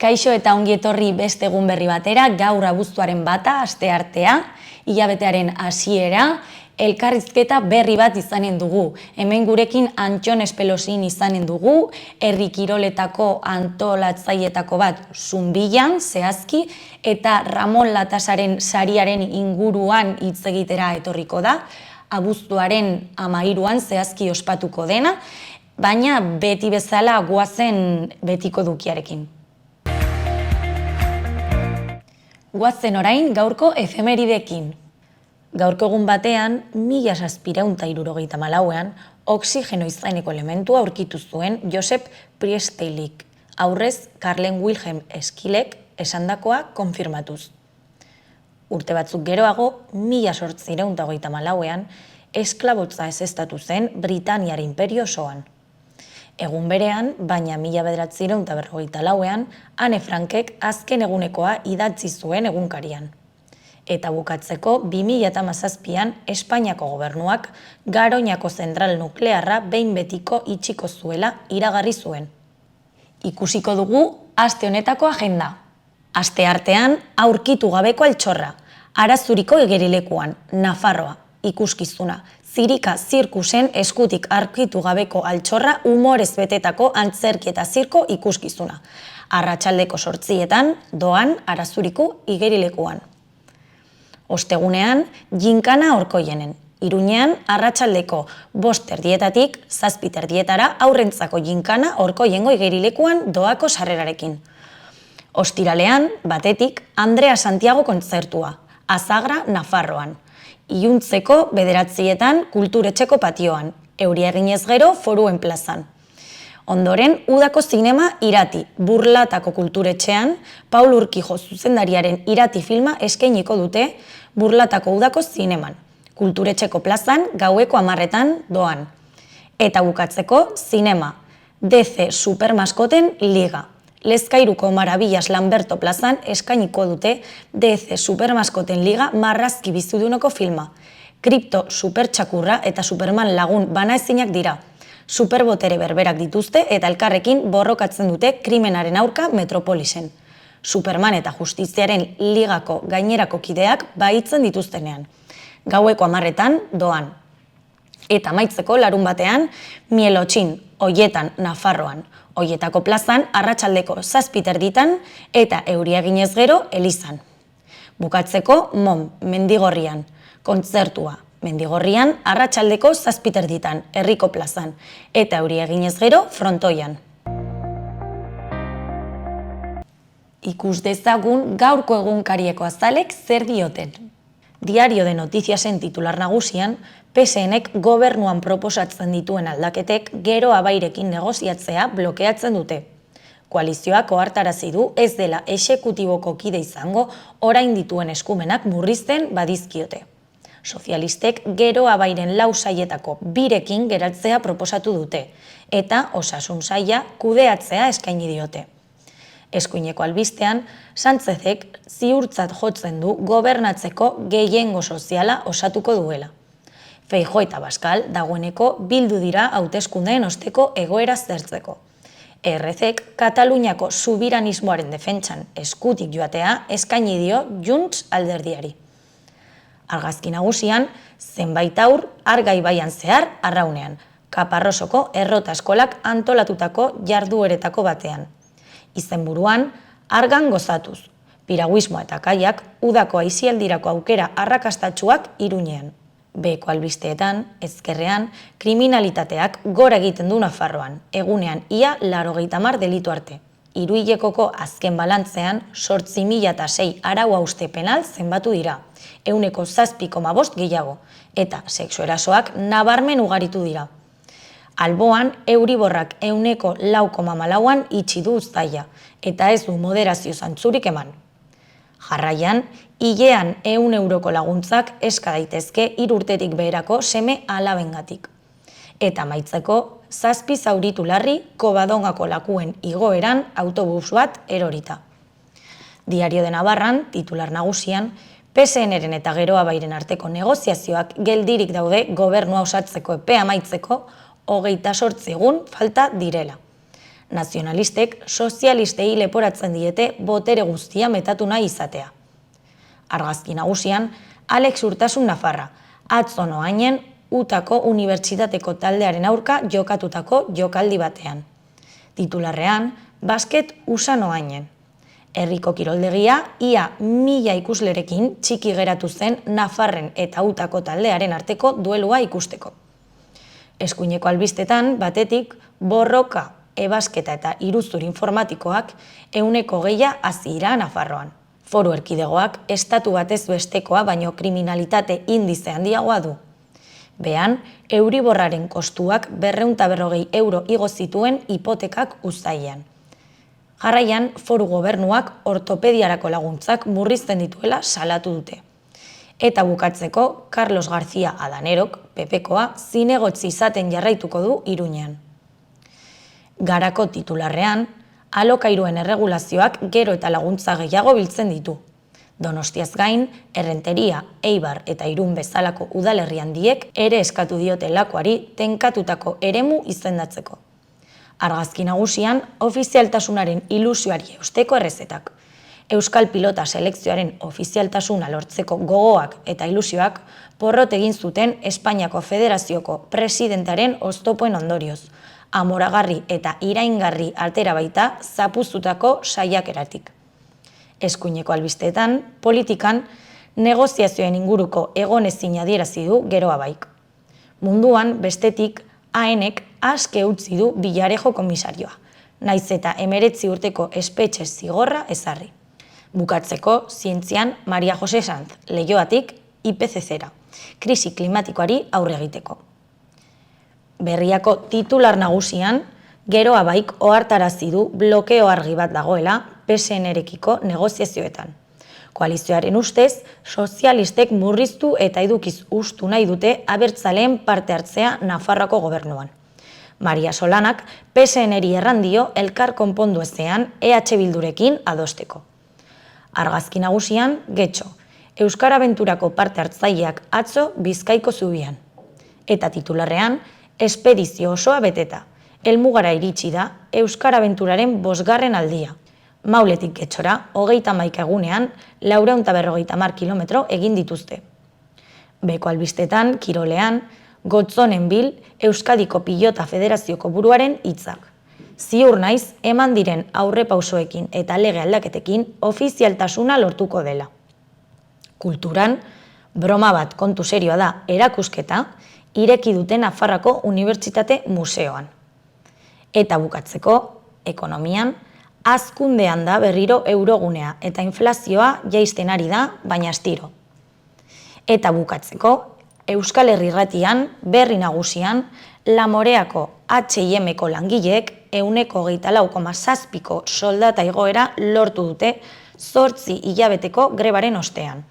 Kaixo eta ongi etorri beste egun berri batera, gaur abuztuaren bata, asteartea, hilabetearen hasiera, elkarrizketa berri bat izanen dugu. Hemen gurekin Antxon Espelosin izanen dugu, herri kiroletako antolatzailetako bat Zunbillan, zehazki, eta Ramon Latasaren sariaren inguruan hitz egitera etorriko da, abuztuaren 13an zehazki ospatuko dena, baina beti bezala goazen betiko dukiarekin. Goazen orain gaurko efemeridekin. Gaurko egun batean, 1774ean, oxigeno izeneko elementua aurkitu zuen Josep Priestleyk, aurrez Karlen Wilhelm Schillek esandakoa konfirmatuz. Urte batzuk geroago, 1834ean, esklabotza ezeztatu zen Britaniar Inperio osoan. Egun berean, baina 1944ean, Anne Frankek azken egunekoa idatzi zuen egunkarian. Eta bukatzeko 2017an Espainiako gobernuak Garoñako zentral nuklearra behin betiko itxiko zuela iragarri zuen. Ikusiko dugu aste honetako agenda. Asteartean aurkitu gabeko altxorra, Arazuriko igerilekuan, Nafarroa, ikuskizuna, Zirika zirkusen eskutik aurkitu gabeko altxorra umorez betetako antzerki eta zirko ikuskizuna. Arratsaldeko 8etan doan Arazuriko igerilekuan. Ostegunean, ginkana Orkoienen. Iruñean, arratsaldeko 5:00 7:00 aurrentzako ginkana Orkoiengo igerilekuan doako sarrerarekin. Ostiralean, batetik, Andrea Santiago kontzertua, Azagra, Nafarroan. Iluntzeko 9:00 kulturetxeko patioan, euria eginez gero Foruen plazan. Ondoren, udako zinema Irati, Burlatako kulturetxean, Paul Urkijo zuzendariaren Irati filma eskainiko dute Burlatako udako zineman, kulturetxeko plazan gaueko 10:00 doan. Eta bukatzeko zinema, DC Supermaskoten Liga. Lezkairuko Maravillas Lamberto plazan eskainiko dute DC Supermaskoten Liga marrazki biziduneko filma. Kripto supertxakurra eta Superman lagun banaezinak dira. Superbotere berberak dituzte eta elkarrekin borrokatzen dute krimenaren aurka metropolisen. Superman eta Justiziaren Ligako gainerako kideak bahitzen dituztenean. Gaueko 10:00 doan. Eta amaitzeko larun batean, Mielotxin, Oietan, Nafarroan. Oietako plazan, arratsaldeko 7:30 eta euria eginez gero, Elizan. Bukatzeko, Mom, Mendigorrian, kontzertua. Mendigorrian, arratsaldeko 7:30 herriko plazan, eta euria eginez gero, Frontoian. Ikus dezagun gaurko egunkarieko azalek zer dioten. Diario de Notiziasen titular nagusian, PSNek gobernuan proposatzen dituen aldaketek gero abairekin negoziatzea blokeatzen dute. Koalizioak ohartarazi du ez dela exekutiboko kide izango orain dituen eskumenak murrizten badizkiote. Sozialistek gero abairen 4 sailetako 2rekin geratzea proposatu dute, eta osasun saila kudeatzea eskaini diote. Eskuineko albistean, Sánchezek ziurtzat jotzen du gobernatzeko gehiengo soziala osatuko duela. Feijóo eta Abascal dagoeneko bildu dira hauteskundeen osteko egoera zertzeko. Errezek Kataluniako subiranismoaren defentsan eskutik joatea eskaini dio Junts alderdiari. Argazki nagusian, zenbait haur Arga ibaian zehar Arraunean, Kaparrosoko errota eskolak antolatutako jardueretako batean. Izenburuan, Argan gozatuz, piraguismoa eta kaiak udako aisialdirako aukera arrakastatsuak Iruñean. Beheko albisteetan, ezkerrean, kriminalitateak gora egiten du Nafarroan, egunean ia 80 delitu arte. Hiruhilekoko azken balantzean 8.006 arau hauste penal zenbatu dira, 7,5% gehiago, eta sexu erasoak nabarmen ugaritu dira. Alboan, Euriborrak 4,4an itxi du uztaila, eta ez du moderazio zantzurik eman. Jarraian, hilean 100 euroko laguntzak eska daitezke 3 urtetik beherako seme alabengatik. Eta amaitzeko, 7 zauritu larri Kobadongako lakuen igoeran autobus bat erorita. Diario de Navarran, titular nagusian, PSNren eta Gero Abairen arteko negoziazioak geldirik daude gobernua osatzeko epea amaitzeko 28 egun falta direla. Nazionalistek sozialistei leporatzen diete botere guztia metatu nahi izatea. Argazki nagusian, Alex Urtasun Nafarra, atzo noainen Utako Unibertsitateko taldearen aurka jokatutako jokaldi batean. Titularrean, basket USA noainen. Herriko kiroldegia ia 1000 ikuslerekin txiki geratu zen Nafarren eta Utako taldearen arteko duelua ikusteko. Eskuineko albistetan, batetik, borroka, ebasketa eta iruzur informatikoak 100% hazi dira Nafarroan. Foru erkidegoak estatu batez bestekoa baino kriminalitate indize handiagoa du. Behan, Euriborraren kostuak 240 euro igo zituen hipotekak uztailean. Jarraian, foru gobernuak ortopediarako laguntzak murrizten dituela salatu dute. Eta bukatzeko, Carlos García Adanerok, PPkoa, zinegotzi izaten jarraituko du Iruñean. Garako titularrean, alokairuen erregulazioak gero eta laguntza gehiago biltzen ditu. Donostiaz gain, Errenteria, Eibar eta Irun bezalako udalerri handiek ere eskatu diote lakoari tenkatutako eremu izendatzeko. Argazki nagusian, ofizialtasunaren ilusioari eusteko errezetak. Euskal pilota selekzioaren ofizialtasuna lortzeko gogoak eta ilusioak porrot egin zuten Espainiako Federazioko presidentaren oztopoen ondorioz, amoragarri eta iraingarri altera baita zapuztutako saiakeratik. Eskuineko albisteetan, politikan, negoziazioen inguruko egonezin adierazi du geroa baik. Munduan, bestetik, AENek aske utzi du Villarejo komisarioa, naiz eta 19 urteko espetxe zigorra ezarri. Bukatzeko, zientzian, Maria Jose Sanz, Leioatik, IPCCra, krisi klimatikoari aurre egiteko. Berriako titular nagusian, geroa baik ohartarazi du blokeo argi bat dagoela PSN-erekiko negoziazioetan. Koalizioaren ustez, sozialistek murriztu eta edukiz ustu nahi dute abertzaleen parte hartzea Nafarroako gobernuan. Maria Solanak PSN-eri errandio elkar konpondu ezean EH Bildurekin adosteko. Argazki nagusian, Getxo, Euskal Abenturako parte hartzaileak atzo Bizkaiko zubian. Eta titularrean, espedizio osoa beteta. Helmugara iritsi da Euskal Abenturaren 5. aldia. Mauletik Getxora, 31 egunean, 450 kilometro egin dituzte. Beko albistetan, kirolean, Gotzonen bil, Euskadiko Pilota Federazioko buruaren hitzak. Ziur naiz, eman diren aurrepausoekin eta lege aldaketekin ofizialtasuna lortuko dela. Kulturan, broma bat kontu serioa da erakusketa, ireki duten Nafarroako Unibertsitate Museoan. Eta bukatzeko, ekonomian, hazkundean da berriro eurogunea eta inflazioa jaisten ari da, baina astiro. Eta bukatzeko, Euskal Herri Irratian, berri nagusian, Lamoreako H&Mko langileek 124,7ko soldata igoera lortu dute 8 hilabeteko grebaren ostean.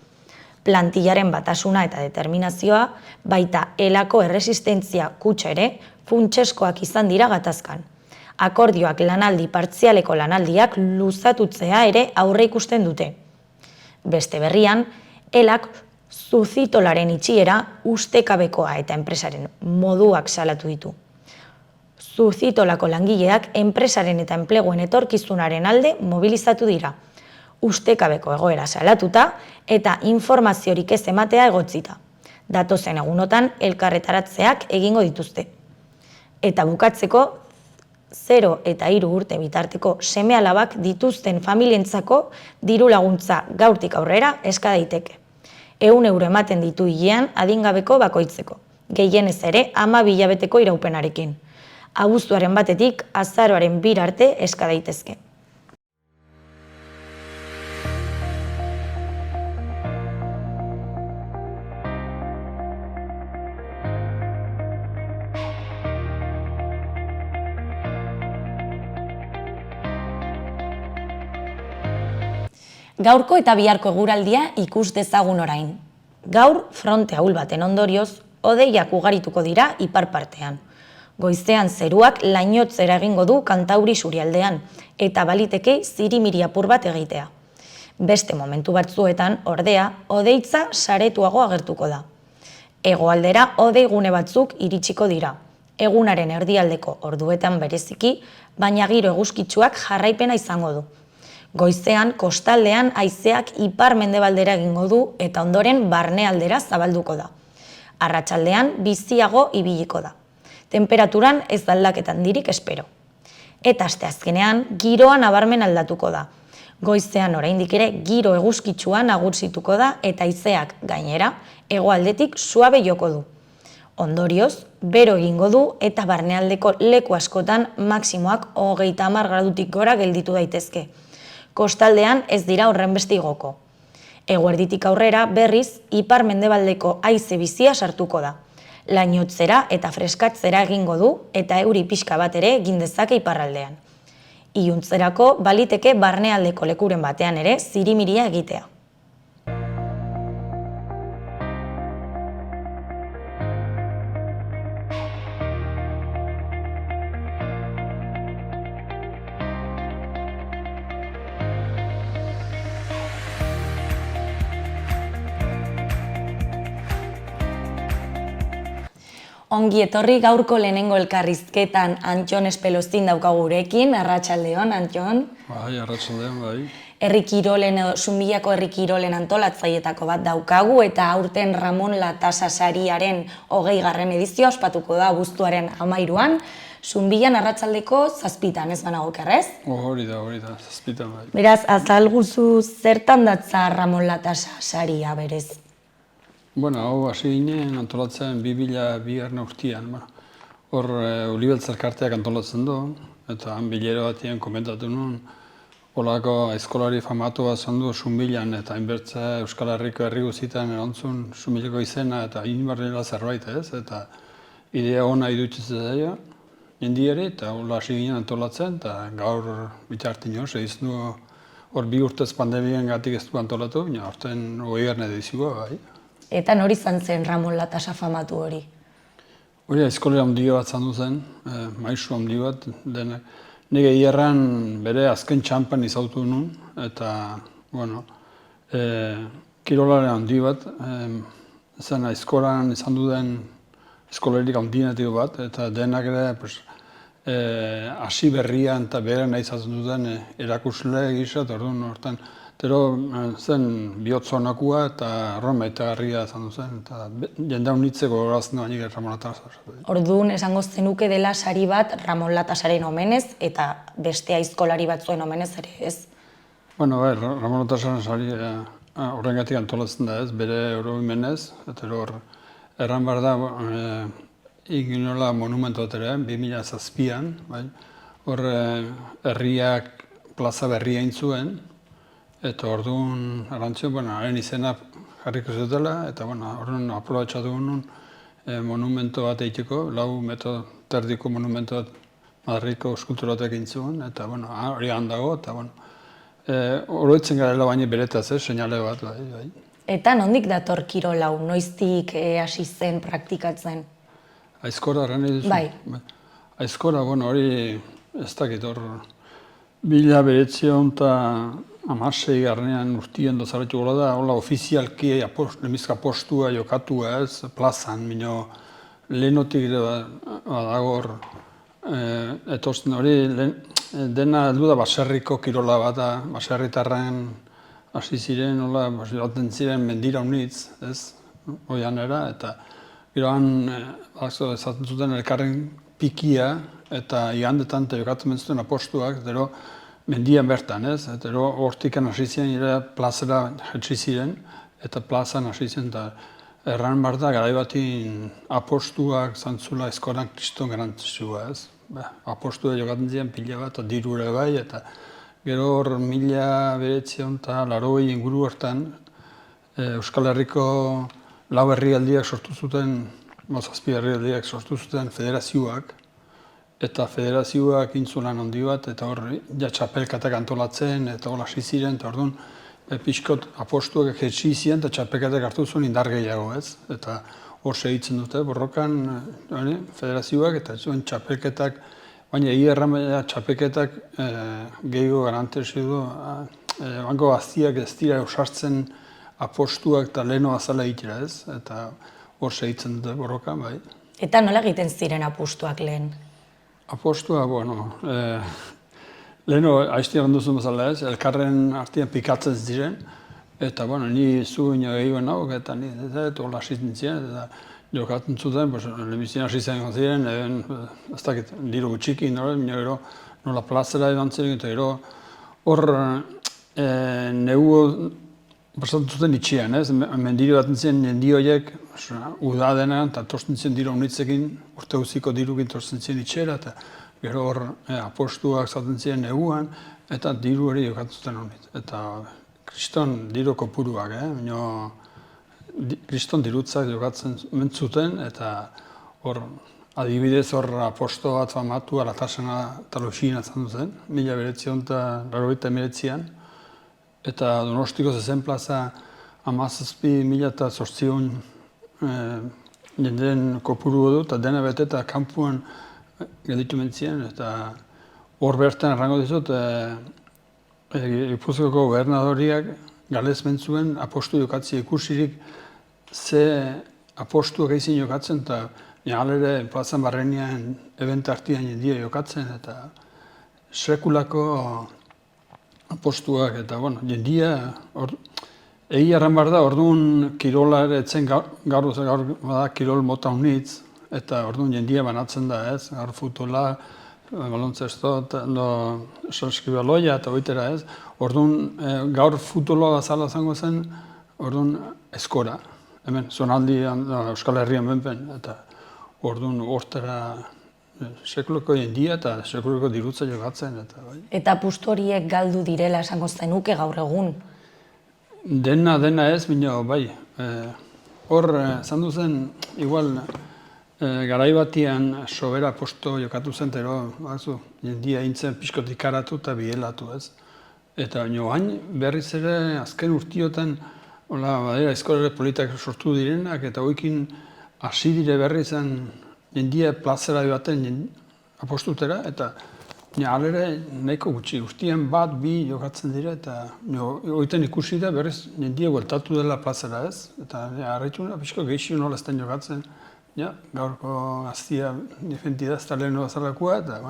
Plantillaren batasuna eta determinazioa, baita elako erresistentzia kutxa ere, funtseskoak izan dira gatazkan. Akordioak lanaldi partzialeko lanaldiak luzatutzea ere aurre ikusten dute. Beste berrian, elak zuzitolaren itxiera ustekabekoa eta enpresaren moduak salatu ditu. Zuzitolako langileak enpresaren eta enpleguen etorkizunaren alde mobilizatu dira. Ustekabeko egoera salatuta eta informaziorik ez ematea egotzita. Datozen egunotan elkarretaratzeak egingo dituzte. Eta bukatzeko, 0 eta 3 urte bitarteko seme-alabak dituzten familientzako diru laguntza gaurtik aurrera eska daiteke. 100 euro ematen ditu hilean adingabeko bakoitzeko, gehienez ere 12 hilabeteko iraupenarekin. Abuztuaren batetik azaroaren 2 arte eska daitezke. Gaurko eta biharko eguraldia ikus dezagun orain. Gaur, fronte ahul baten ondorioz, hodeiak ugarituko dira ipar partean. Goizean zeruak lainotzera egingo du Kantauri surialdean, eta baliteke zirimiri apur bat egitea. Beste momentu batzuetan, ordea, hodeitza saretuago agertuko da. Hegoaldera hodeigune batzuk iritsiko dira. Egunaren erdialdeko orduetan bereziki, baina giro eguzkitsuak jarraipena izango du. Goizean, kostaldean haizeak ipar-mendebaldera egingo du eta ondoren barnealdera zabalduko da. Arratsaldean biziago ibiliko da. Temperaturan ez da aldaketa handirik espero. Eta asteazkenean giroa nabarmen aldatuko da. Goizean oraindik ere giro eguzkitsua nagusituko da eta haizeak gainera hegoaldetik suabe joko du. Ondorioz, bero egingo du eta barnealdeko leku askotan maximoak 30 gradutik gora gelditu daitezke. Kostaldean ez dira horrenbeste igoko. Eguerditik aurrera berriz ipar-mendebaldeko haize bizia sartuko da. Lainotzera eta freskatzera egingo du eta euri pixka bat ere egin dezake iparraldean. Iluntzerako baliteke barnealdeko lekuren batean ere zirimiria egitea. Ongi etorri gaurko lehenengo elkarrizketan Antxon Espelozin daukagurekin, arratsaldeon, Antxon. Bai, arratsaldeon, bai. Herri kirolen edo Zunbillako herri kirolen antolatzailetako bat daukagu eta aurten Ramon Latasa sariaren 20. edizioa ospatuko da abuztuaren 13an, Zunbillan arratsaldeko 7:00, ez banago okerrez? Hori da, 7:00 bai. Beraz, azalguzu zertan datza Ramon Latasa saria berez? Bueno, hau hasi ginen antolatzen 2002 urtean. Hor Olibeltz elkarteak antolatzen du, eta han bilera batean komentatu nuen, holako aizkolari famatua izan du Zunbillan eta hainbertze Euskal Herriko herri guztietan erantzun Zunbillako izena eta inbarrela zerbait ez, eta idea ona iruditzen zaio, indiari, eta hola hasi ginen antolatzen, eta gaur bitartino, segitzen du hor 2 urtez pandemian gatik ez du antolatu, baina aurten 20. edizioa bai. Eta nori izan zen Ramon Latasa famatu hori? Hori aizkolera handi bat zandu zen, maistro handi bat, denak. Nire hierran bere azken txampan izautu nuen, eta, bueno, kirolaren handi bat, zen aizkolan izan duden aizkolerik handienetik bat, eta denak ere hasi berrian eta bere nahi izaten duten erakusle gisa, eta orduan hortan, Tero zen bihotzonakua eta Roma eta garria izan zen, eta jende honitzeko horazten baina Ramon Latasa. Orduan esango zenuke dela sari bat Ramon Latasaren omenez eta beste aizkolari batzuen omenez ere ez? Bueno, Ramon Latasaren sari horrengatik antolatzen da ez, bere oroimenez, eta hor erran behar da iginola monumentu bat ere, 2007an, hor herriak plaza berria intzuen, eta orduan arantzio, haren izena jarriko zutela, eta orduan aprobetxatu nuen monumento bat egiteko, 4 metro terdiko monumento bat Madriko eskulturatek intzuen, eta hori handago, eta oroitzen garela baina beretaz, seinale bat, bai. Eta nondik dator kirol hau, noiztik hasi zen praktikatzen? Aizkora, garen eduzu? Bai. Aizkora, hori ez dakit hor, 1916 urtien dozaratu gola da, hola ofizialki lemizka postua jokatua ez, plazan, minio lehenotik dago hor, etortzen hori, dena heldu da baserriko kirola bat, baserritarren hasi ziren, hola, baten ziren mendira unitz, ez, oianera, eta giroan, ezaten zuten elkarren pikia, eta igandetan eta jokatzen bentzuten apostuak, dero, mendian bertan, ez? Eta hortikan hasi ziren, plazera jetsi ziren, eta plazan hasi ziren, eta erran behar da, garai batin apostuak zantzula eskoran kriston garantzua, ez? Apostua jokatzen ziren pila bat, eta dirure bai, eta gero hor 1980 inguru hortan, Euskal Herriko 4 herrialdiak sortu zuten, 7 herrialdiak sortu zuten federazioak, eta federazioak intzulan handi bat, eta hor txapelkatak antolatzen, eta hor hasi ziren, eta orduan pixkot apostuak jetsi ziren, eta txapelkatak hartu zuen indar gehiago, ez? Eta hor segitzen dute, borrokan federazioak, eta zuen txapelketak, baina erran txapelketak gehiago garantezi du, banko gaztiak ez dira osartzen apostuak eta leheno azala egitera, ez? Eta hor segitzen dute borrokan, bai. Eta nola egiten ziren apustuak lehen? Apostua, bueno, leheno, aizti erranduzun bezala ez, elkarren artean pikatzen ziren, eta, bueno, ni zu ino egin nauk, eta ni, hola asitzen ziren, eta jokatzen zuten, lehenbizien asitzen ziren, ez dakit, diru gutxiki, nola plazera edan ziren, eta gero, hor, negu, pasatzen zuten itxian, ez, mendiro baten ziren nendi horiek, uda denean, eta torsten ziren diru honitzekin, urte guziko dirukin torsten ziren itxera, eta gero hor apostuak zaten ziren neguan, eta diru hori jokatzen zuten honit. Eta kriston diru kopuruak, kriston dirutzak jokatzen mentzuten, eta hor, adibidez hor aposto bat famatu Alatasena eta Loxina zan zen, 1989an, eta Donostiko zezen plaza 17.000 jendeen kopuru du, eta dena bete eta kanpuan gelditu mentzien, eta hor bertan errango dizut, Gipuzkoako gobernadoriak galez mentzuen apostu jokatzi ikusirik ze apostuak egin jokatzen, eta ere plazan barrenean ebent artian jendia jokatzen, eta sekulako apostuak, eta bueno, jendia, egi erran behar da, orduan kirola ere etzen gaur bada kirol mota unitz, eta orduan jendia banatzen da ez, gaur futbola, balontzesto, saskibaloia eta oitera ez, orduan gaur futbola bazala zango zen, orduan eskora, hemen, zonaldian, Euskal Herrian benpen, eta orduan hortara sekuloko jendia eta sekuloko dirutza jokatzen. Eta apustu horiek galdu direla esango zenuke gaur egun? Dena ez, baina bai. Hor, zandu zen, igual, garai batian sobera aposto jokatu zen, eta jendia hintzen pixkotik karatu eta bielatu ez. Eta hain berriz ere azken urtiotan, eskolare politak sortu direnak, eta hoikin hasi dire berri zen jendia plazera baten apostutera, eta alere nahiko gutxi, guztien bat, bi jokatzen dira, eta oiten ikusi da berriz jendia gueltatu dela plazera ez, eta harrituna pixko gehiago nola ezten jokatzen, gaurko gaztia defentida ez da lehen bazalakoa, eta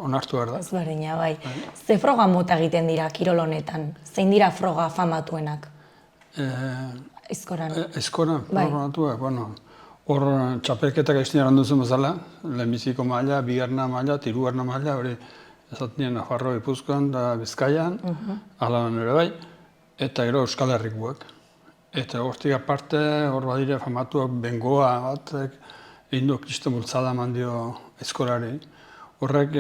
onartu behar da. Ez berdina, bai. Ze froga mota egiten dira kirol honetan? Zein dira froga famatuenak? Aizkoran. Aizkoran, froga famatuak, hor txapelketak aiztien eranduzun bezala, lehenbiziko maila, bigarna maila, hirugarna maila, hori ezatnien Nafarro Gipuzkoan da Bizkaian, Alaban ere bai, eta gero Euskal Herrikoak. Eta hortik aparte, hor badire famatuak bengoa batek, egin du kriston bultzada eman dio aizkorari. Horrek,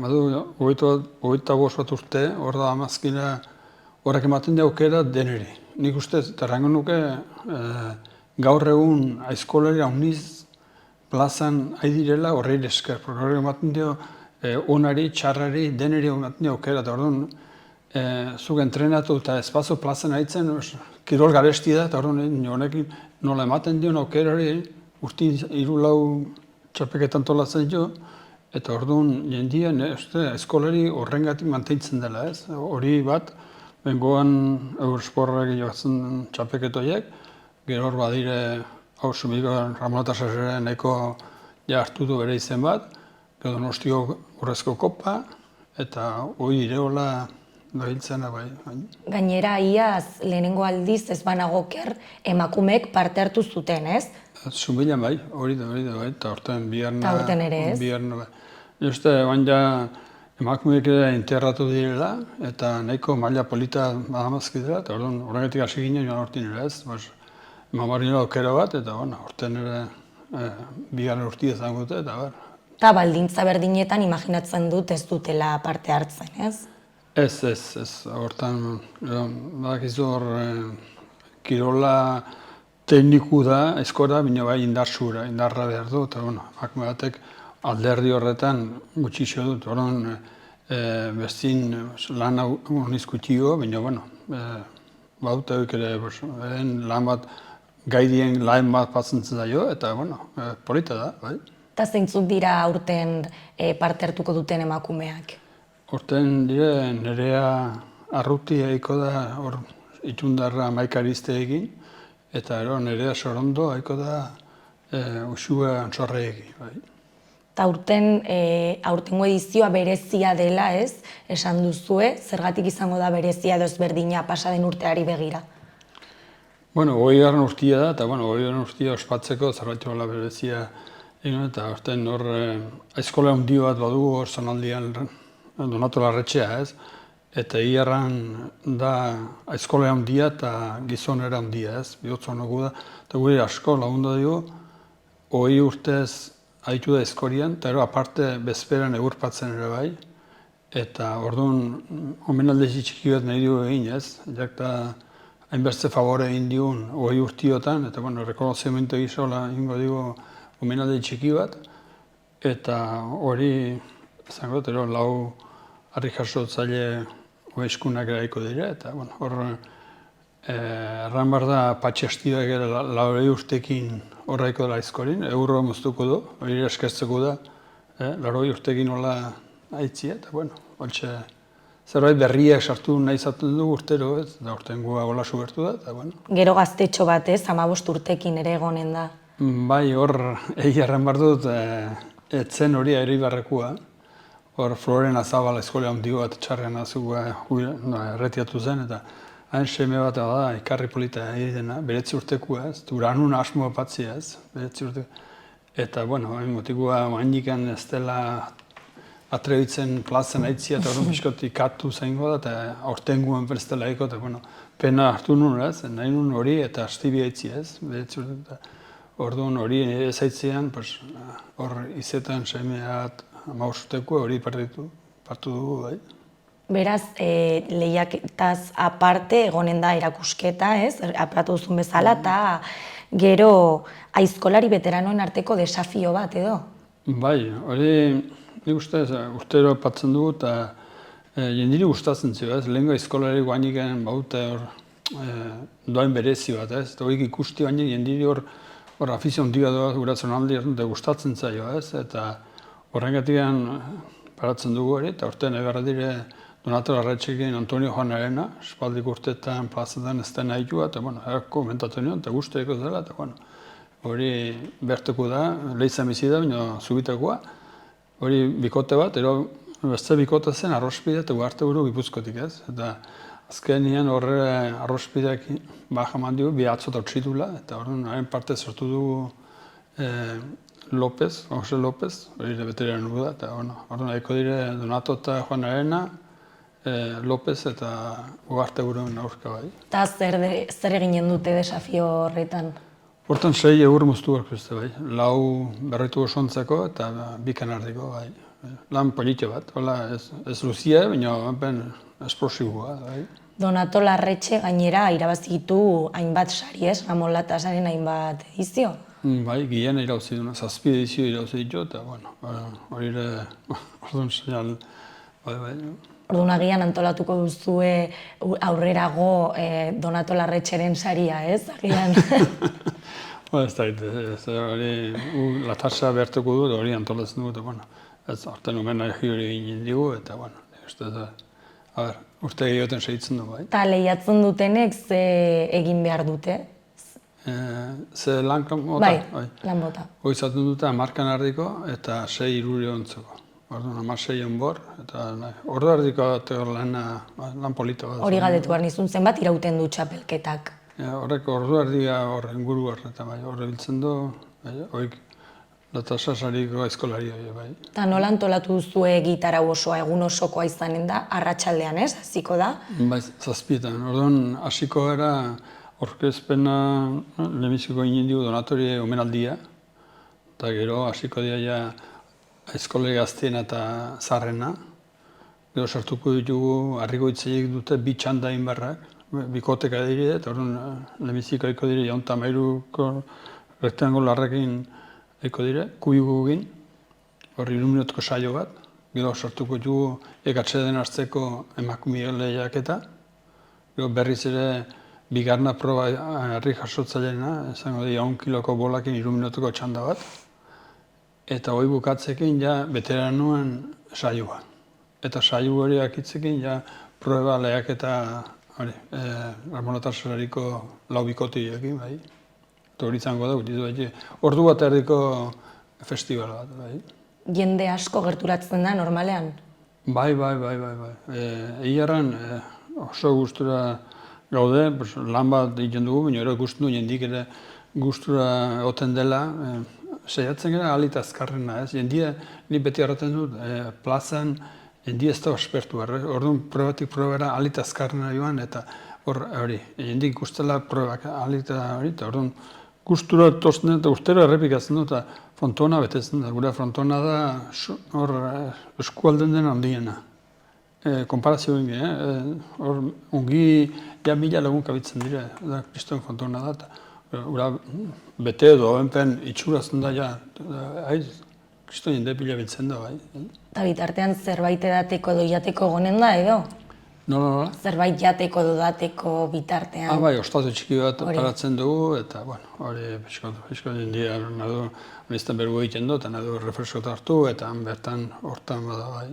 badu, 25 bat urte, hor da amazkina, horrek ematen da aukera deneri. Nik ustez, eta errango nuke, gaur egun aizkolari hauniz plazan haidirela horrei esker. Horrek ematen dio onari, txarrari, deneri ematen dio aukera. Eta orduan, zuk entrenatu eta espazo plazan haitzen, kirol garesti da, eta orduan honekin nola ematen dio aukerari, urtin 3-4 txapeketan tolatzen jo, eta orduan jendien, aizkolari horrengatik mantentzen dela, ez? Hori bat, bengoan Eurosporrak jokatzen txapeketoiek, gero hor badire, Sumiko Ramon Tasasere nahiko hartu du bere izen bat, gero Donostiko Urrezko Kopa, eta hori ireola dabiltzena bai. Gainera, iaz, lehenengo aldiz ez banagoker emakumeek parte hartu zuten, ez? Zumbilan bai, hori da bai, eta horten biharna. Eta horten ere ez? Biharna bai. Uste, baina emakumeek ere enterratu direla, eta nahiko maila polita badamazki dira, eta horregatik hasi ginen joan hortin ere ez. Mamarino aukera bat, eta horten ere bigarren urtia zango dute, eta ber. Eta baldintza berdinetan imaginatzen dut ez dutela parte hartzen, ez? Ez. Hortan, badakizu hor, kirola tekniku da, aizkora, baina bai indarra behar du, eta emakume batek alderdi horretan gutxi xo dut. Horren, bestin lan honiz gutxio, baina, baute hoik ere, lan bat, gaidien lan bat patzentzen daio, eta, polita da, bai. Eta zeintzuk dira aurten parte hartuko duten emakumeak? Horten dire, Nerea Arruti haiko da, hor itxundarra maikarizte egin, eta Nerea Sorondo haiko da usua antxorreegi, bai. Eta aurtengo edizioa berezia dela, ez? Esan duzue, zergatik izango da berezia edo ezberdina pasa den urteari begira? Bueno, 20. urtia da, eta 20. urtia ospatzeko zerbait hola berezia egin, eta aurten hor aizkola handi bat badugu hor zonaldian Donato Larretxea, ez? Eta iarran da aizkola handia eta gizonera handia, ez? Bihotz honogu da, eta gure asko lagundu dugu, 20 urtez haitu da aizkorian, eta aparte bezperan egurpatzen ere bai, eta orduan omenalde txiki bat nahi dugu egin, ez? Jakta hainbeste favore egin digun 20 urtiotan, eta rekonozimentu gizola ingo dugu omenalde txiki bat, eta hori, zango, lau harri jasotzaile eskunak eraiko dira, eta hor erran behar da patxestiak ere 20 urtekin horraiko dela aizkorin, eurro moztuko du, hori eskertzeko da, 20 urtekin hola aitzia, eta holtxe zerbait berriak sartu nahi izaten du urtero, ez, da urtengua hola subertu da, eta Gero gaztetxo bat, ez, 15 urtekin ere egonen da. Bai, hor, erran behar dut, etzen hori Eribarrekua, hor Floren Azabala eskola handi bat txarrean azua erretiatu zen, eta hain seme bat da, ikarri polita egitena, beretzi urtekua, ez, duranun asmoa patzia, ez, beretzi urtekua. Eta, hain motikua, hainikan ez dela atrebitzen plazen aitzia, eta horren pixkot ikatu zaingo da, eta aurtenguan bereztela eko, eta, pena hartu nuen, ez, nahi nuen hori, eta astibi aitzia, ez, beretzi urtekua. Orduan hori ez aitzean, hor izetan semeat 15 urtekua hori partu dugu, bai. Beraz, lehiaketaz aparte egonen da erakusketa, ez? Aipatu duzun bezala, eta gero aizkolari veteranoen arteko desafio bat, edo? Bai, hori nik uste urtero patzen dugu, eta jendiri gustatzen zio, ez? Lehenko aizkolari guainiken baute hor doain berezi bat, ez? Eta horik ikusti bainik jendiri hor afizio handia doa guratzen aldi gustatzen zaio, ez? Eta horrengatik paratzen dugu hori, eta urtean egarra dire Donato Larretxekin Antonio Joanarena, espaldik urteetan plazetan ez den nahitua, eta komentatu nion, eta guztieko dela, eta hori berteko da, lehizan bizi da, baina zubitakoa, hori bikote bat, beste bikote zen arrospide eta ugarte buru Gipuzkotik, ez? Eta azkenean horre arrospideak jaman dugu, bi atzo eta utxitula, eta horren parte sortu dugu López, Jose López, hori veteran nugu da, eta horren daiko dire Donato eta Joanarena, López eta ugarte buruen aurka bai. Eta zer eginen dute desafio horretan? Hortan 6 eur moztu gorkuzte bai, 4 berritu osontzeko eta 2 kanardiko bai. Lan politxe bat, ez luzia, baina esplosibua bai. Donato Larretxe gainera irabazitu hainbat sari, ez? Ramon Latasaren hainbat edizio. Bai, gien irauzi duna, 7 edizio irauzi ditu, eta hori ere, orduan seinal, bai. Orduan agian antolatuko duzue aurrerago Donato Larretxeren saria, ez? Agian. Ez da, hori Latasa behartuko du, hori antolatzen dugu, eta ez hartan omen hori egin digu, eta urte egioten segitzen du, bai. Eta lehiatzen dutenek ze egin behar dute? Ze lan bota? Bai, lan bota. Hoi zaten dute 10 kanardiko eta 6 iruri ontzeko. Orduan 16 onbor, eta ordu erdiko lan polito bat. Hori galdetu behar nizun zenbat irauten du txapelketak? Horrek ordu erdia inguru eta horre biltzen du, hoik Latasasariko aizkolaria, bai. Eta nola antolatu duzue gitarau osoa, egun osokoa izanen da, arratsaldean, ez? Hasiko da? Bai, 7etan. Orduan hasiko gara orkezpena lehenbiziko egin dugu Donatori omenaldia, eta gero hasiko dira aizkolari gazteena eta zarrena. Gero sartuko ditugu harrigoitzaiek dute 2 txanda inbarrak, bikoteka dire, eta orduan lehenbiziko eko dire jaunta mairuko rektangularrekin eko dire, kubiugugin, hori 3 minutko saio bat, gero sartuko dugu ekatxeden hartzeko emakume lehiaketa, gero berriz ere bigarna proba herri jasotzaileena, esango dira 1 kiloko bolakin 3 minutuko txanda bat, eta hori bukatzekin ja veteranoen saioa. Eta saio hori akitzekin ja proba lehiaketa Ramon Latasarariko 4 bikoteekin, bai. eta hori izango da, gutitu ordu bat erdiko festival bat, bai. Jende asko gerturatzen da normalean? Bai. Egiarran oso gustura gaude, lan bat egiten dugu, baina ere gustu jendik ere gustura egoten dela, saiatzen gara alita azkarrena, ez? Jendia, ni beti erraten dut, plazan jendia ez da aspertu, orduan probatik probera alita azkarrena joan, eta hori, jendik guztela probak alita hori, eta orduan gustura tosten eta urtero errepikatzen dut, eta frontona betetzen da, gure frontona da hor eskualden den handiena. Konparazio egin, hor ongi ja 1000 lagun kabitzen dire, da kriston frontona da, eta ura bete edo enpen itxurazten da, ja, kriston jende pila bintzen da, bai. Eta bitartean zerbait edateko edo jateko gonen da, edo? Nola? Zerbait jateko edo dateko bitartean. Bai, ostatu txiki bat paratzen dugu, eta, bueno, hori pixko jendia, nadu, honetan bergu egiten dut, nadu refreskot hartu, eta bertan hortan bada, bai.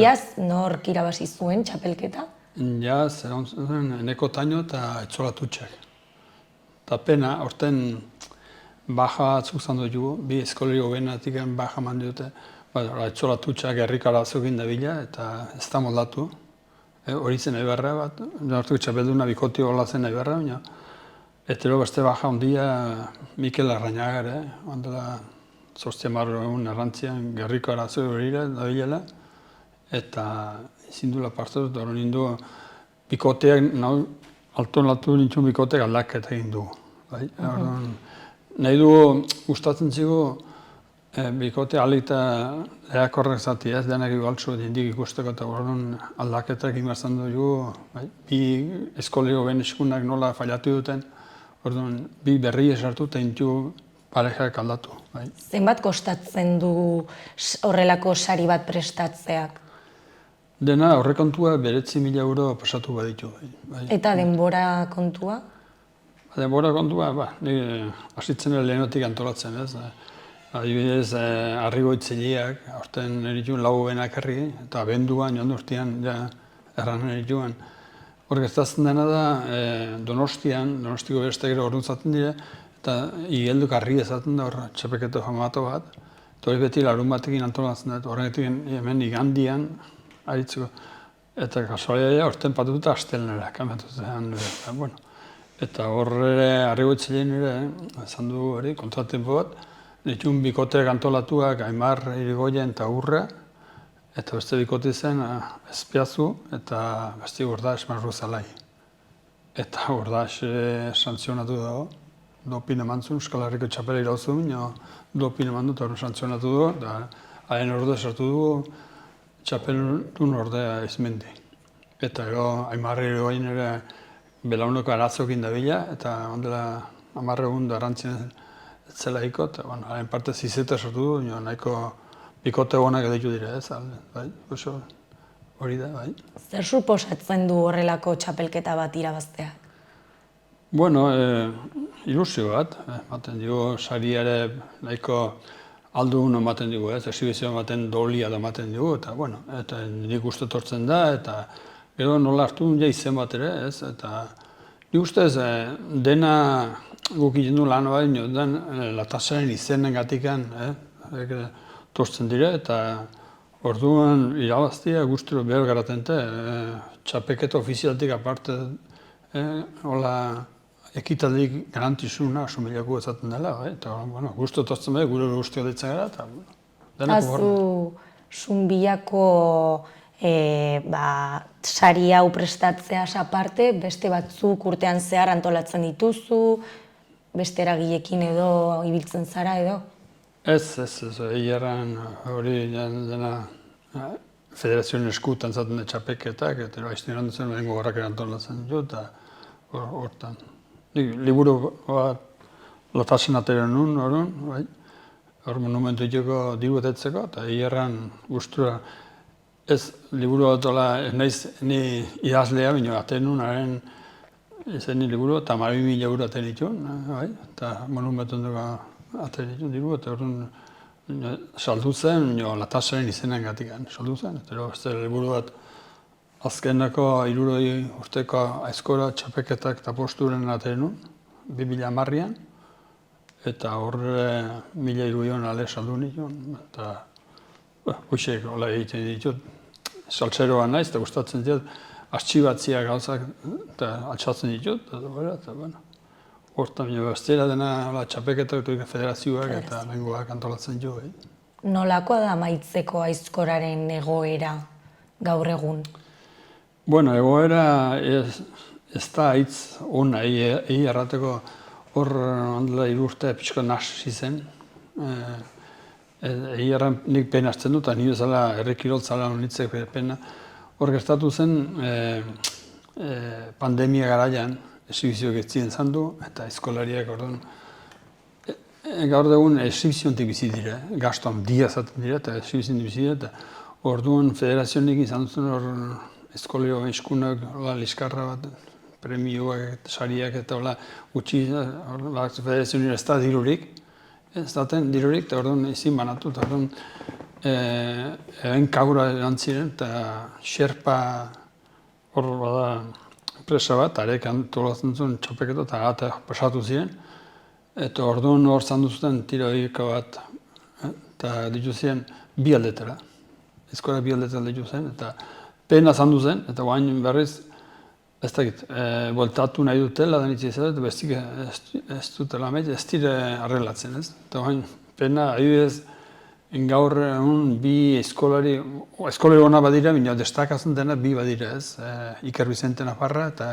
Iaz, nork irabazi zuen txapelketa? Iaz, eneko taino eta etzolatutxak. Eta pena, horten baja atzuk zan dut jugu, bi eskolari hobenatik baja mandi dute, etzolatutxak herrikara azukin da bila, eta ez da moldatu. Hori zen Aibarra bat, nortuko txapelduna bikoti hola zen Aibarra, baina etero beste baja ondia Mikel Arrañagar, ondela 8 egun errantzian gerriko arazo horira da bilela, eta izindula partu dut, hori nindu bikoteak, altu nintzun bikoteak aldaketa egin dugu. Nahi dugu gustatzen zigu bikote alita lehakorrak zati ez, denak igualtzu jendik ikusteko eta horren aldaketak inbarzan dugu, bi eskolego ben eskunak nola fallatu duten, orduan bi berri esartu eta intu parejak aldatu. Zenbat kostatzen du horrelako sari bat prestatzeak? Dena horrekontua 9.000 euro pasatu baditu. Eta denbora kontua? Denbora kontua, hasitzen lehenotik antolatzen ez. Adibidez, Arrigoitziliak, aurten erituen lau benak herri, eta abenduan, joan urtean, erran erituen. Hor gertatzen dena da, Donostiko beste gero orduntzaten dire, eta igelduk arri ezaten da hor txapeketo famato bat. Eta hori beti larun batekin antolatzen da, horregatik hemen igandian, aritzeko. Eta kasualia aurten patuta astelnera, kamatu zen. Eta horre Arrigoitzilien ere, esan du hori, kontratempo bat, ditun bikoteak antolatuak Aimar, Irigoyen eta Urre, eta beste bikote zen Espiazu eta beste Gordax Marruzalai. Eta Gordax santzionatu dago, dopin emantzun, Euskal Herriko txapela irauzun, dopin eman dut hori santzionatu dugu, eta haien orde sartu dugu txapeldun ordea izmendi. Eta Aimar, Irigoyen ere belauneko arazokin dabila, eta ondela 10 egun arrantzien zelaiko, eta hain parte zizeta sortu du, nahiko bikote honak editu dire, ez, hori da, bai. Zer suposatzen du horrelako txapelketa bat irabaztea? Bueno, ilusio bat, ematen dugu, sariare nahiko aldun ematen dugu, ez, exhibizio ematen dolia da ematen dugu, eta nik uste tortzen da, eta gero nola hartu ja izen bat ere, ez, eta nik ustez dena guk egiten du lan bat, latasaren izenen gatikan tortzen dire, eta orduan irabaztia guztiro behar garatente, txapeketa ofizialtik aparte, ekitaldik garantizuna sumilako ezaten dela, eta guztu tortzen behar, gure guztio ditzen gara, eta denako horren. Azu Zumbilako sari hau prestatzeaz aparte, beste batzuk urtean zehar antolatzen dituzu, beste eragilekin edo ibiltzen zara edo? Ez, egiarran hori dena federazioen eskutan zaten txapeketak, eta aizten eran duzen lehenko garrak erantolatzen du, eta hortan. Liburu bat lotasen atera nun, hor monumentu itxeko diruetetzeko, eta egiarran guztura ez liburu bat naiz ni idazlea, baina atera nun, haren izen ni liburu, eta 12.000 euro atera ditun, eta monumentu dugu atera ditun diru, eta horren saldu zen, latasaren izenan gatikan saldu zen, eta beste liburu bat azkenako 60 urteko aizkora txapeketak eta posturen atera nun, 2010an, eta horre 1.300 ale saldu nituen, eta hoxek hola egiten ditut. Saltzeroa naiz, eta gustatzen ditut, artxibatzia gauzak, eta altxatzen ditut, eta bueno. Hortan, bestera dena txapeketak federazioak eta lenguak antolatzen jo. Nolakoa da amaitzeko aizkoraren egoera gaur egun? Bueno, egoera ez da hitz ona, errateko hor handela 3 urte pixko nasi zen. Erran nik pena hartzen dut, eta nire zala herrikirol zala honitzek pena. Hor gertatu zen pandemia garaian, exhibizioak ez ziren zandu, eta eskolariak orduan. Gaur egun exhibiziontik bizi dira, gasto handia zaten dira, eta exhibiziontik bizi dira, eta orduan federazionik izan duzen hor eskolio eskunak, liskarra bat, premioak, sariak eta hola gutxi, federazionik ez da dirurik, ez daten dirurik, eta orduan ezin banatu, eta orduan kaura eran ziren, eta xerpa hor bada enpresa bat, arek antolatzen zuen txapeketa, eta gata pasatu ziren, eta orduan hor zandu zuten tiroiko bat, eta ditu ziren 2 aldetara, eskola 2 aldetara ditu zen, eta pena zandu zen, eta guain berriz, ez dakit, voltatu nahi dutela, da nitzi izan, eta bestik ez dutela maiz, ez dire arrelatzen, ez? Eta guain, pena, adibidez, gaur egun 2 eskolari ona badira, baina destakatzen dena 2 badira, ez? Iker Bizente Nafarra eta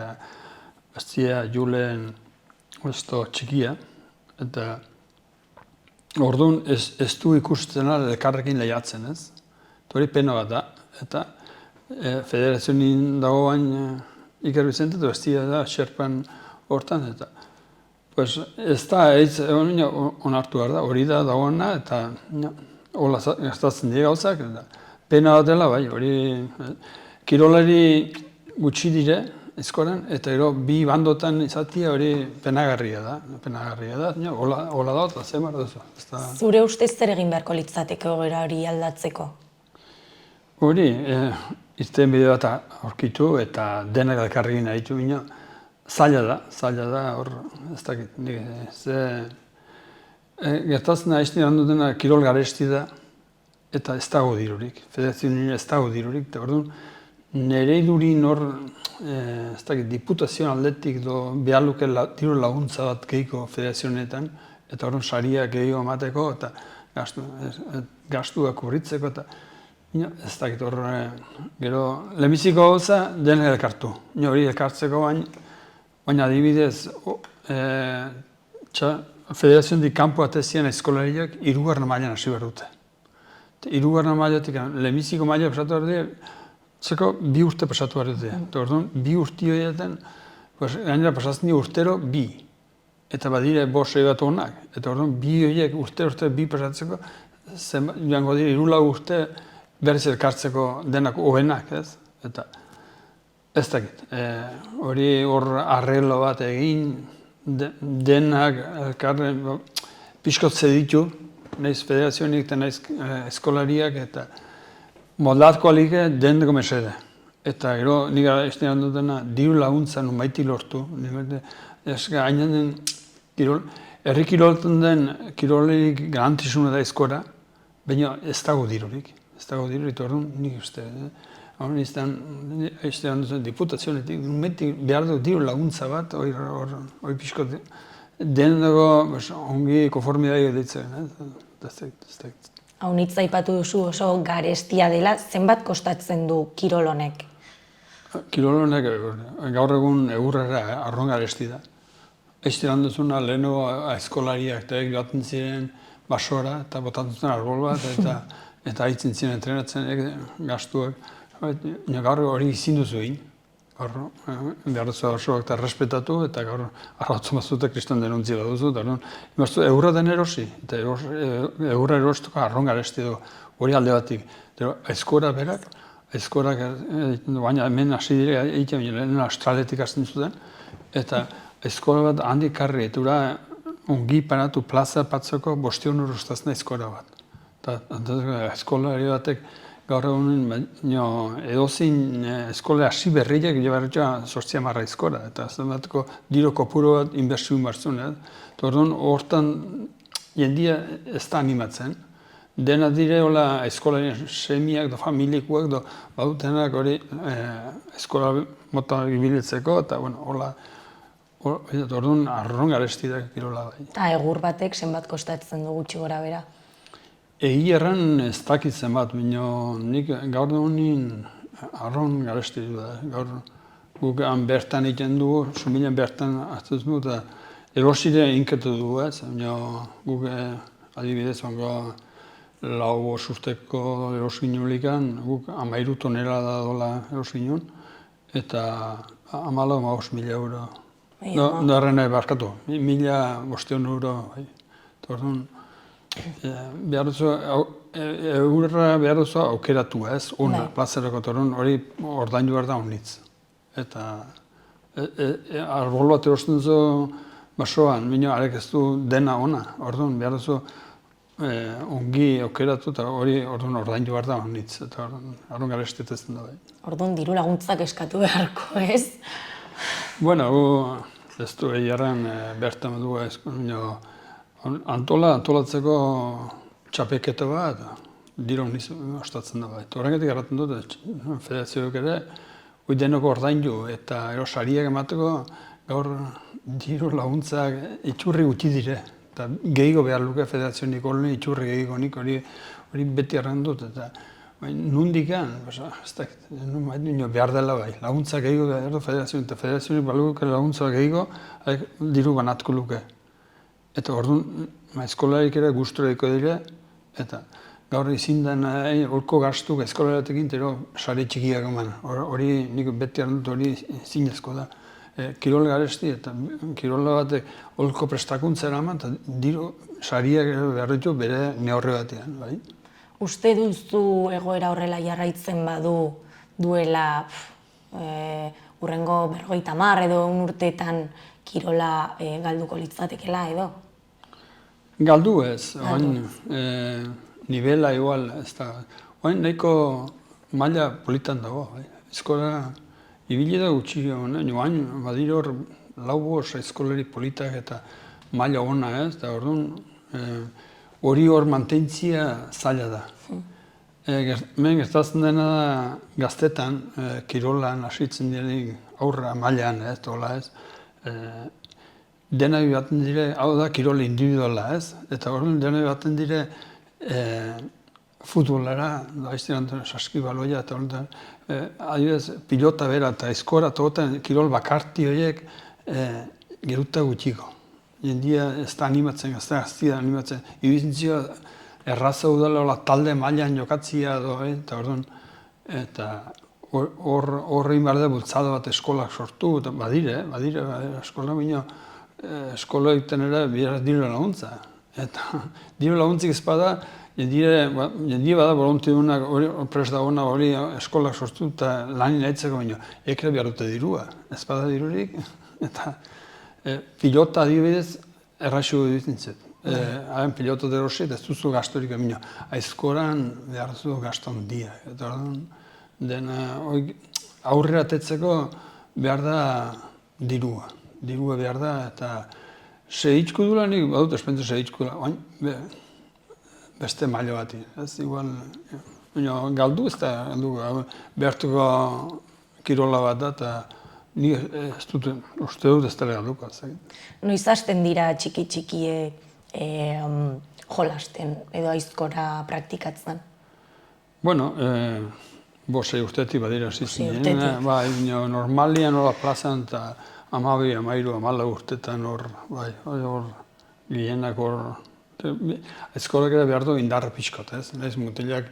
bestia Julen txikia, eta orduan ez du ikusten elkarrekin lehiatzen, ez? Hori pena bat da, eta federazionin dagoen Iker Bizente eta bestia da xerpan hortan, eta ez da, onartu behar da, hori da dagoena, eta hola gastatzen dira gauzak, eta pena bat dela, bai, hori kirolari gutxi dire eskolan, eta gero 2 bandotan izatea hori penagarria da, hola da, eta zemar duzu. Zure ustez zer egin beharko litzateke egoera hori aldatzeko? Hori, irten bide bat aurkitu eta denak elkarrekin aditu bina, zaila da, hor, ez dakit, gertatzen da, ez nirean dutena kirol garesti da, eta ez dago dirurik, federazioen ez dago dirurik, eta orduan, nire idurin hor, ez dakit, diputazioan aldetik behar luke diru laguntza bat gehiko federazionetan, eta orduan saria gehiago emateko, eta gastuak kubritzeko, eta ez dakit hor, gero, lehenbiziko gauza denak elkartu. Hori elkartzeko baina adibidez, federazioendik kanpo atezien eskolariak 3. mailan hasi behar dute. 3. mailatik, lehenbiziko maila pasatu behar dute, zeko 2 urte pasatu behar dute. Eta orduan, 2 urte horietan, gainera pasatzen dira urtero 2. Eta badire 5 bat honak. Eta orduan, 2 horiek urte 2 pasatzeko, joango dira 3 urte berriz elkartzeko denak hobenak, ez? Eta ez dakit, hori hor arreglo bat egin, denak elkarren pixkot zeditu, nahiz federazionik eta nahiz eskolariak, eta moldatko alike deneko mesede. Eta gero, nik ez nirean dutena, diru laguntza nunbaiti lortu. Hainen den herri kirolten den kirolerik garantisuna da eskora, baina ez dago dirurik. Ez dago dirurik, orduan nik uste. Hor iztean duzen diputazionetik, behar du diru laguntza bat, hori pixko den dago ongi konformidade ditzen. Haunitza aipatu duzu oso garestia dela, zenbat kostatzen du kirol honek? Kirol honek gaur egun egurrera arron garesti da. Iztean duzuna leheno eskolariak eta joaten ziren basora eta botatzen zuen arbol bat eta haitzen ziren entrenatzen gastuak. Gaur hori izin duzu egin. Behar duzu osoak eta respetatu eta gaur arratzen bazute kriston denuntzia duzu. Eurra den erosi, eta eurra erostuko arron garesti du hori alde batik. Eskora berak, eskorak, baina hemen hasi dire, lehen astraletik hasten zuten, eta eskola bat handik karri, eta ongi panatu plaza patzeko 500 eurostazna eskora bat. Eskola batek gaur egunen edozin eskola hasi berriak jabarretxoa 8 eskola, eta zenbateko diru kopuru bat inbertsio martzun, Orduan, hortan jendia ez da animatzen. Dena dire hola eskolaren semiak da familikoak da badutenak hori eskola mota ibiletzeko, eta hola orduan arron garestidak kirola bai. Eta egur batek zenbat kostatzen du gutxi gora bera? Egi erran ez dakitzen bat, nik gaur da honin arron garesti du da. Gaur guk bertan egiten dugu, sumilen bertan hartzen du, eta erosire inketu dugu ez. Guk adibidez bango 4 urteko erosginulikan, guk 13 tonela da dola erosginun, eta 14.000 euro. Darrena barkatu, 1.500 euro. Orduan, eurra behar duzu aukeratu ez, plazerako torun, hori ordaindu behar da honitz. Eta arbol bat erosten duzu basoan, arek ez du dena ona, orduan behar duzu ongi aukeratu eta hori orduan ordaindu behar da honitz, eta orduan garestetetzen da bai. Orduan diru laguntzak eskatu beharko ez? Bueno, ez du egiarren bertan du antolatzeko txapeketa bat, dira honiz ostatzen da bai. Horregatik erraten dut, federazioak ere, hori denoko ordaindu eta erosariak emateko gaur diru laguntzak itxurri gutxi dire. Eta gehiago behar luke federazionik horren itxurri gehiagonik hori beti erran dut. Eta nundikan, ez dakit, behar dela bai, laguntza gehiago behar du federazionik, eta federazionik baluke laguntza gehiago diru banatko luke. Eta orduan, eskolarik ere guztureko dire, eta gaur izin den horko gastu eskolaratekin, tero sare txikiak eman. Hori nik beti arandut hori zinezko da. Kirol garesti eta kirola batek horko prestakuntza eraman, eta diru sariak behar ditu bere neurre batean. Uste duzu egoera horrela jarraitzen badu duela urrengo 50 edo 1 urteetan kirola galduko litzatekela edo? Galdu ez, nivela igual ez da. Nahiko maila politan dago. Eskola ibili da gutxi, joan badiro hor 4 eskoleri politak eta maila ona ez, eta orduan hori hor mantentzia zaila da. Hemen gertatzen dena da gaztetan, kirolan hasitzen direnik aurra mailan ez, dola ez. Dena baten dire, hau da kirol individuala ez, eta orduan dena baten dire futbolara, saskibaloia eta orduan, adibidez, pilota bera eta eskora togotan kirol bakarti horiek geruta gutxiko. Jendia ez da animatzen, ez da gaztia animatzen. Ibizintzioa erraza udala talde mailan jokatzia eta orduan, eta horre inbarde bultzada bat eskolak sortu, badire eskola bineo, eskola egiten ere bihar diru laguntza. Eta diru laguntzik ez bada, jendia bada voluntidunak prest dagoena hori eskolak sortu eta lan inaitzeko baino, ekre behar dute dirua. Ez bada dirurik, eta pilota adibidez erraxu ditintzet. Hain pilota derosit ez duzu gastorik baino. Aizkoran behar duzu gaston dia. Eta dena aurrera atetzeko behar da dirua. Dirua behar da eta sehitzku dula nik, badut espentzu sehitzku dula, beste mailo bati. Ez igual, galdu ez da, behartuko kirola bat da, eta ni ez dut, uste dut ez dela galduko. Noiz hasten dira txiki-txikiek jolasten edo aizkora praktikatzen? Bueno, 5 urtetik badira zitzen. Normalian hori plazan eta 12, 13, 14 urtetan hor gehienak hor. Aizkorak ere behar du indarra pixkot, ez? Naiz mutilak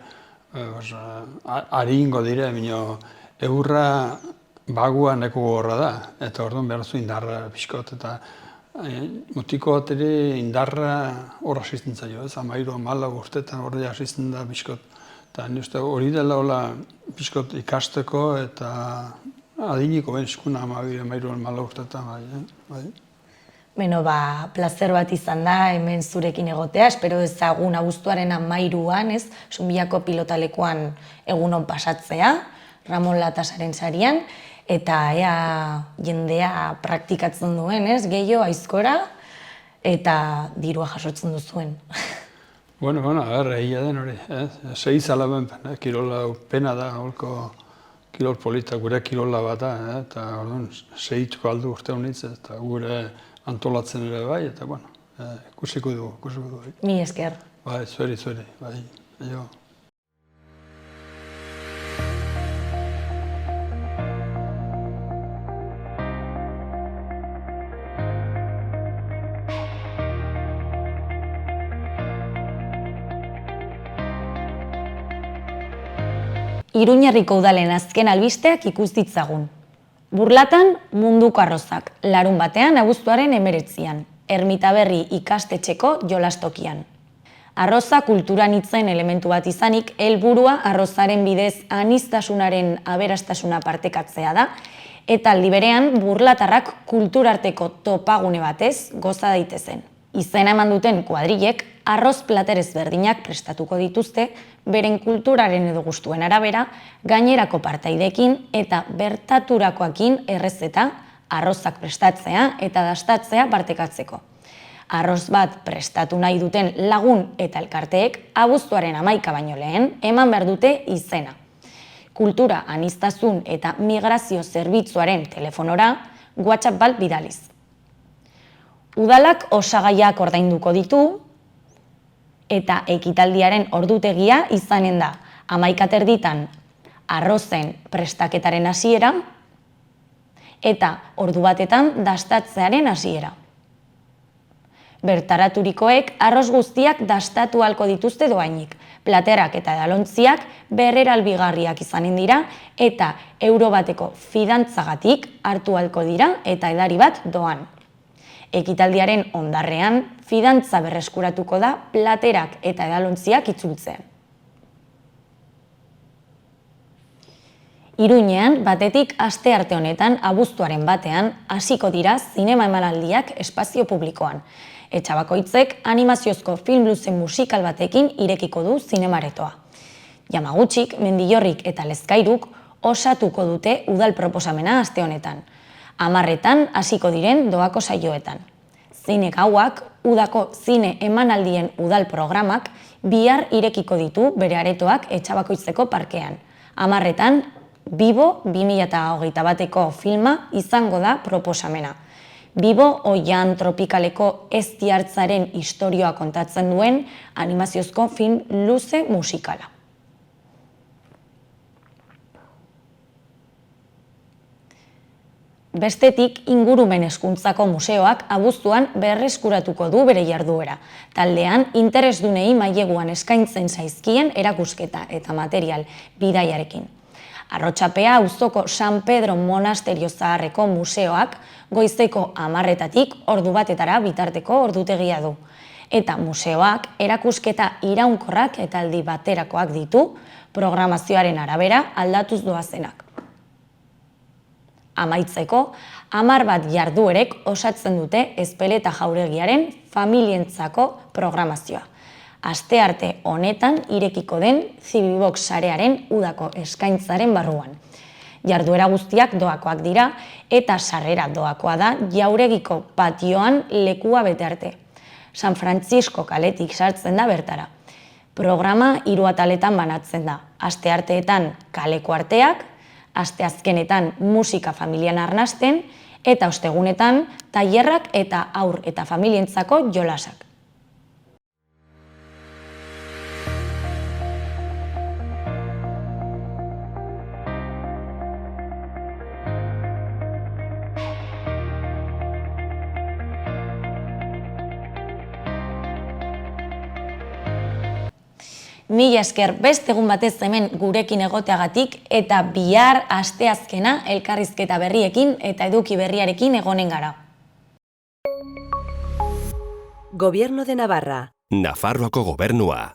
haringo dire, eurra bagua neko gorra da, eta orduan behar zu indarra pixkot, eta mutiko bat ere indarra hor asisten zaio, ez? 13, 14 urtetan hor asisten da pixkot. Eta hori dela pixkot ikasteko eta adiniko ben eskuna 12, 13, 14 urtetan. Beno, plazer bat izan da hemen zurekin egotea, espero ezagun abuztuaren 13an, ez, Zumbiako pilotalekuan egunon pasatzea, Ramon Latasaren sarian, eta ea jendea praktikatzen duen, ez, gehiago aizkora, eta dirua jasotzen duzuen. Bueno, egia den hori, segiz alaben kirola pena da, holko kirol polita, gure kirola bat da, eta orduan segituko aldu urte honitz, eta gure antolatzen ere bai, eta bueno, ikusiko dugu. Mi esker. Bai, zueri, bai, jo. Iruñerriko udalen azken albisteak ikus ditzagun. Burlatan munduko arrozak, larun batean abuztuaren 19an, Ermitaberri ikastetxeko jolastokian. Arroza kulturan hitzen elementu bat izanik, helburua arrozaren bidez aniztasunaren aberastasuna partekatzea da, eta aldi berean burlatarrak kulturarteko topagune batez goza daitezen. Izena eman duten kuadrilek arroz platerez berdinak prestatuko dituzte, beren kulturaren edo gustuen arabera, gainerako partaidekin eta bertaturakoakin errezeta arrozak prestatzea eta dastatzea partekatzeko. Arroz bat prestatu nahi duten lagun eta elkarteek abuztuaren 11 baino lehen eman behar dute izena. Kultura aniztasun eta migrazio zerbitzuaren telefonora WhatsApp bat bidaliz. Udalak osagaiak ordainduko ditu, eta ekitaldiaren ordutegia izanen da 11:30 arrozen prestaketaren hasiera eta ordu batetan dastatzearen hasiera. Bertaraturikoek arroz guztiak dastatu ahalko dituzte doainik, platerak eta edalontziak berreralbigarriak izanen dira eta euro bateko fidantzagatik hartu ahalko dira eta edari bat doan. Ekitaldiaren ondarrean, fidantza berreskuratuko da platerak eta edalontziak itzultzean. Iruñean, batetik astearte honetan, abuztuaren batean, hasiko dira zinema emanaldiak espazio publikoan. Etxabakoitzek animaziozko film luze musikal batekin irekiko du zinemaretoa. Yamaguchik, Mendillorrik eta Lezkairuk osatuko dute udal proposamena aste honetan. 10etan hasiko diren doako saioetan. Zine gauak, udako zine emanaldien udal programak bihar irekiko ditu bere aretoak Etxabakoitzeko parkean. 10etan Bibo 2021eko filma izango da proposamena. Bibo oian tropikaleko eztiartzaren istorioa kontatzen duen animaziozko film luze musikala. Bestetik, ingurumen hezkuntzako museoak abuztuan berreskuratuko du bere jarduera. Taldean, interesdunei maileguan eskaintzen zaizkien erakusketa eta material bidaiarekin. Arrotxapea auzoko San Pedro Monasterio Zaharreko museoak goizeko 10etatik ordu batetara bitarteko ordutegia du. Eta museoak erakusketa iraunkorrak eta aldi baterakoak ditu, programazioaren arabera aldatuz doazenak. Amaitzeko, 10 bat jarduerek osatzen dute Ezpeleta jauregiaren familientzako programazioa. Astearte honetan irekiko den Zibibox sarearen udako eskaintzaren barruan. Jarduera guztiak doakoak dira eta sarrera doakoa da jauregiko patioan lekua bete arte. San Francisco kaletik sartzen da bertara. Programa 3 ataletan banatzen da. Astearteetan kaleko arteak, asteazkenetan musika familian arnasten, eta ostegunetan tailerrak eta haur eta familientzako jolasak. Mila esker beste egun batez hemen gurekin egoteagatik eta bihar asteazkena elkarrizketa berriekin eta eduki berriarekin egonen gara. Gobierno de Navarra. Nafarroako gobernua.